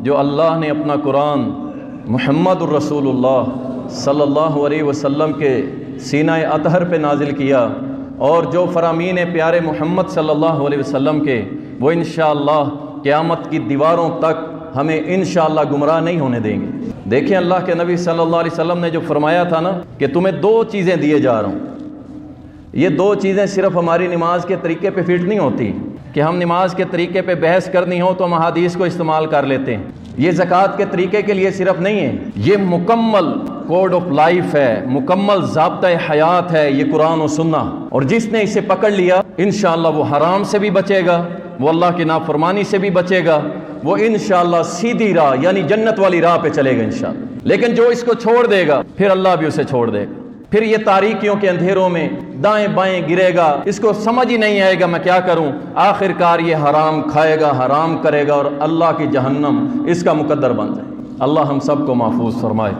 جو اللہ نے اپنا قرآن محمد الرسول اللہ صلی اللہ علیہ وسلم کے سینہ اطہر پہ نازل کیا، اور جو فرامین پیارے محمد صلی اللہ علیہ وسلم کے، وہ انشاءاللہ قیامت کی دیواروں تک ہمیں انشاءاللہ گمراہ نہیں ہونے دیں گے۔ دیکھیں اللہ کے نبی صلی اللہ علیہ وسلم نے جو فرمایا تھا نا کہ تمہیں 2 چیزیں دیے جا رہا ہوں، یہ 2 چیزیں صرف ہماری نماز کے طریقے پہ فٹ نہیں ہوتی کہ ہم نماز کے طریقے پہ بحث کرنی ہو تو ہم حدیث کو استعمال کر لیتے ہیں۔ یہ زکوٰۃ کے طریقے کے لیے صرف نہیں ہے، یہ مکمل کوڈ آف لائف ہے، مکمل ضابطہ حیات ہے یہ قرآن و سنہ، اور جس نے اسے پکڑ لیا انشاءاللہ وہ حرام سے بھی بچے گا، وہ اللہ کی نافرمانی سے بھی بچے گا، وہ انشاءاللہ سیدھی راہ یعنی جنت والی راہ پہ چلے گا انشاءاللہ۔ لیکن جو اس کو چھوڑ دے گا پھر اللہ بھی اسے چھوڑ دے گا، پھر یہ تاریکیوں کے اندھیروں میں دائیں بائیں گرے گا، اس کو سمجھ ہی نہیں آئے گا میں کیا کروں، آخر کار یہ حرام کھائے گا، حرام کرے گا، اور اللہ کی جہنم اس کا مقدر بن جائے۔ اللہ ہم سب کو محفوظ فرمائے۔